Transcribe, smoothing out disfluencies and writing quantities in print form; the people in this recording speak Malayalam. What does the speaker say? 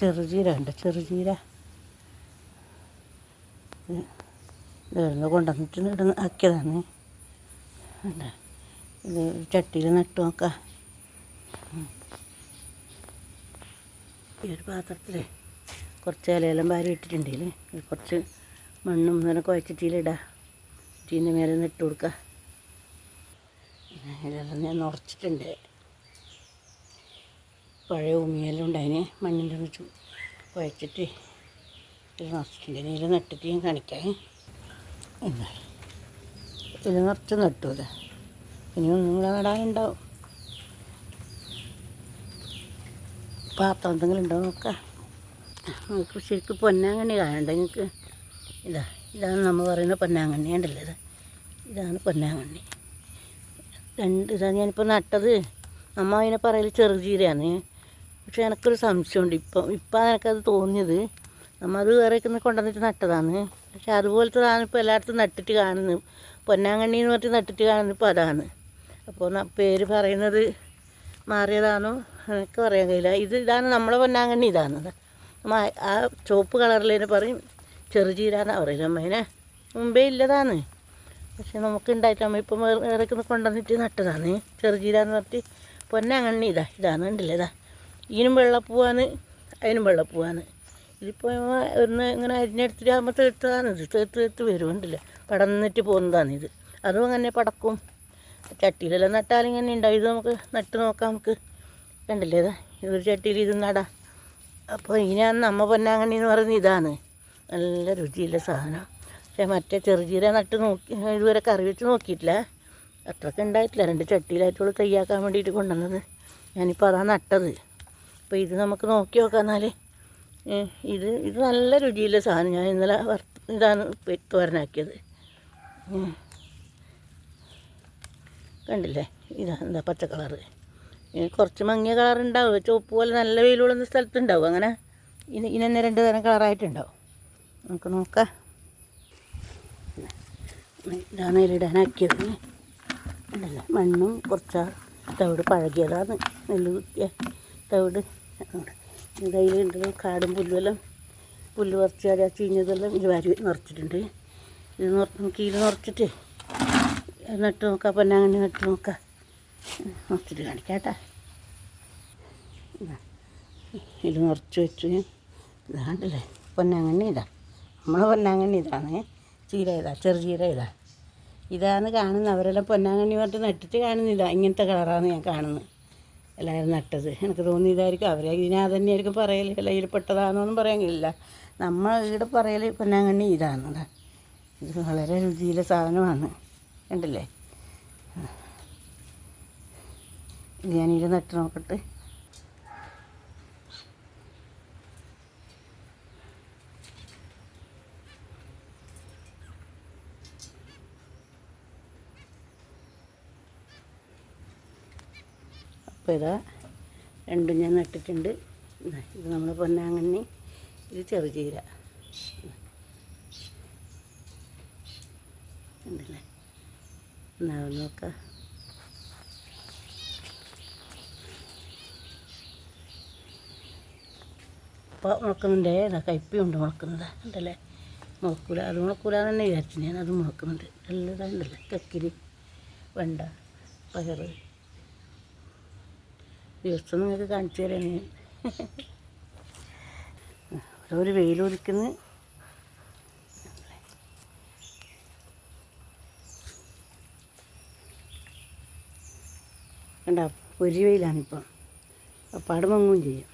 ചെറുചീര ഉണ്ട്. ചെറുചീര ഇവിടുന്ന് കൊണ്ടുവന്നിട്ട് ഇവിടുന്ന് ആക്കിയതാണ്. ഇത് ചട്ടിയിൽ നട്ടു നോക്കാം. ഈ ഒരു പാത്രത്തിൽ കുറച്ച് ഇലയെല്ലാം വാരി ഇട്ടിട്ടുണ്ടെങ്കിൽ കുറച്ച് മണ്ണും ഇങ്ങനെ കുഴച്ചിട്ടിലിടാം. ചീൻ്റെ മേലെ നിന്ന് ഇട്ട് കൊടുക്കുക. ഇതെല്ലാം ഞാൻ നിറച്ചിട്ടുണ്ട്. പഴയ ഉമിയെല്ലാം ഉണ്ടായിന് മണ്ണിൻ്റെ ഒന്ന് കുഴച്ചിട്ട് ഇത് നിറച്ചിട്ടുണ്ട്. ഇതിൽ നട്ടിട്ട് ഞാൻ കാണിക്കാം. ഇത് നിറച്ച് നട്ടൂല. ഇനി ഒന്നും കൂടെ നടാനുണ്ടാവും. പാത്രം എന്തെങ്കിലും ഉണ്ടോ നോക്കാം. നമുക്ക് ശരിക്കും പൊന്നാങ്കണ്ണി കാണണ്ട. നിങ്ങൾക്ക് ഇതാണ് നമ്മൾ പറയുന്ന പൊന്നാങ്കണ്ണി ഉണ്ടല്ലോ. ഇതാണ് പൊന്നാങ്കണ്ണി. ഇതാണ് ഞാനിപ്പോൾ നട്ടത്. നമ്മൾ അതിനെ പറയൽ ചെറുചീരയാണ്. പക്ഷെ എനിക്കൊരു സംശയമുണ്ട്. ഇപ്പം എനിക്കത് തോന്നിയത് നമ്മൾ അത് വേറെയൊക്കെ കൊണ്ടുവന്നിട്ട് നട്ടതാണ്. പക്ഷെ അതുപോലത്തതാണ് ഇപ്പോൾ എല്ലായിടത്തും നട്ടിട്ട് കാണുന്നത്. പൊന്നാങ്കണ്ണി എന്ന് പറഞ്ഞിട്ട് നട്ടിട്ട് കാണുന്നത് ഇപ്പോൾ അതാണ്. അപ്പോൾ പേര് പറയുന്നത് മാറിയതാണോ എനിക്ക് പറയാൻ കഴിയില്ല. ഇതാണ് നമ്മളെ പൊന്നാങ്കണ്ണി. ഇതാണ് ആ ചുവപ്പ് കളറിലേനെ പറയും ചെറുചീര എന്നാണ് പറയുന്നത്. അമ്മേനെ മുമ്പേ ഇല്ലതാണ്. പക്ഷെ നമുക്ക് ഉണ്ടായിട്ട് അമ്മ ഇപ്പം വേറെയൊക്കെ കൊണ്ടുവന്നിട്ട് നട്ടതാണ് ചെറുചീര എന്ന് പറഞ്ഞിട്ട്. പൊന്നാങ്കണ്ണി ഇതാണ് ഉണ്ടല്ലേ. ഇതിനും വെള്ളപ്പൂവാണ്, അതിനും വെള്ളപ്പൂവാണ്. ഇതിപ്പോൾ ഒന്ന് ഇങ്ങനെ അരിഞ്ഞെടുത്തിട്ട് ആകുമ്പോൾ തീർത്തതാണ്. ഇത് തീർത്ത് വരുന്നുണ്ടല്ലേ. പടന്നിട്ട് പോകുന്നതാണിത്. അതും അങ്ങനെ പടക്കും. ചട്ടിയിലെല്ലാം നട്ടാലിങ്ങനെ ഉണ്ടാവും. ഇത് നമുക്ക് നട്ട് നോക്കാം. നമുക്ക് കണ്ടില്ലേ. ഇതൊരു ചട്ടിയിൽ ഇത് നടാം. അപ്പോൾ ഇതിനാണ് നമ്മ പൊന്നാങ്കണ്ണി എന്ന് പറയുന്നത്. ഇതാണ് നല്ല രുചിയുള്ള സാധനം. പക്ഷേ മറ്റേ ചെറുചീര നട്ട് നോക്കി ഇതുവരെ കറി വെച്ച് നോക്കിയിട്ടില്ല. അത്രയ്ക്ക് ഉണ്ടായിട്ടില്ല. 2 ചട്ടിയിലായിട്ടുള്ള തയ്യാക്കാൻ വേണ്ടിയിട്ട് കൊണ്ടുവന്നത്. ഞാനിപ്പോൾ അതാണ് നട്ടത്. അപ്പോൾ ഇത് നമുക്ക് നോക്കി നോക്കാം. എന്നാൽ ഇത് നല്ല രുചിയുള്ള സാധനം. ഞാൻ ഇന്നലെ ഇതാണ് തോരനാക്കിയത്. കണ്ടില്ലേ. എന്താ പച്ച കളറ്. കുറച്ച് മങ്ങിയ കളറുണ്ടാവും. ചുവപ്പ് പോലെ നല്ല വെയിലുള്ള സ്ഥലത്തുണ്ടാവും. അങ്ങനെ ഇന്നെ 2 തരം കളറായിട്ടുണ്ടാവും. നമുക്ക് നോക്കാം. ഇതാണ് ഇതിലിടാനാക്കിയത്. ഉണ്ടല്ലേ. മണ്ണും കുറച്ച് തവിട് പഴകിയതാണ്. നെല്ല് കുത്തിയ തവിട്. ഇതിലുണ്ട് കാടും പുല്ലുമെല്ലാം. പുല്ല് കുറച്ച് ആ ചീഞ്ഞതെല്ലാം ഇത് വാരി നിറച്ചിട്ടുണ്ട്. ഇത് നമുക്ക് ഇത് നിറച്ചിട്ട് നട്ട് നോക്കാം. പൊന്നാങ്കണ്ണി നട്ട് നോക്കാം. നിറച്ചിട്ട് കാണിക്കാട്ടാ. ഇത് നിറച്ച് വെച്ചു. ഇതാണ്ടല്ലേ പൊന്നാങ്കണ്ണി. നമ്മളെ പൊന്നാങ്കണ്ണി ഇതാണ്. ചീര ചെറുചീര ഇതാണ് കാണുന്നത്. അവരെല്ലാം പൊന്നാങ്കണ്ണി പറഞ്ഞിട്ട് നട്ടിട്ട് കാണുന്നില്ല. ഇങ്ങനത്തെ കളറാണ് ഞാൻ കാണുന്നത്. എല്ലാവരും നട്ടത്. എനിക്ക് തോന്നിയതായിരിക്കും. അവരെ ഇതിനാ തന്നെയായിരിക്കും പറയൽ. അല്ല ഇതിൽ പെട്ടതാണോന്നും പറയാൻ കഴിയില്ല. നമ്മൾ ഇവിടെ പറയൽ പൊന്നാങ്കണ്ണി ഇതാണ്. ഇത് വളരെ രുചിയുള്ള സാധനമാണ്. കണ്ടില്ലേ. ഞാനിത് നട്ട് നോക്കട്ടെ. അപ്പോൾ രണ്ടും ഞാൻ നട്ടിട്ടുണ്ട്. ഇത് നമ്മൾ പൊന്നാങ്കണ്ണി, ഇത് ചെറുചീര. ഉണ്ടല്ലേ. എന്നാ നോക്കാം. അപ്പോൾ മുളക്കുന്നുണ്ടേ. കയ്പ്പയുണ്ട് മുളക്കുന്നത്. ഉണ്ടല്ലേ. മുളക്കൂല. അത് മുളക്കൂല തന്നെ വിചാരിച്ചു ഞാൻ. അത് മുളക്കുന്നുണ്ട്. എല്ലാം ഉണ്ടല്ലേ. കക്കിരി, വെണ്ട, പയർ. ദിവസം നിങ്ങൾക്ക് കാണിച്ചു തരാൻ ഞാൻ. ഒരു വെയിലൊലിക്കുന്നു. കണ്ട ഒരു വെയിലാണിപ്പം. അപ്പാട് മങ്ങുകയും ചെയ്യും.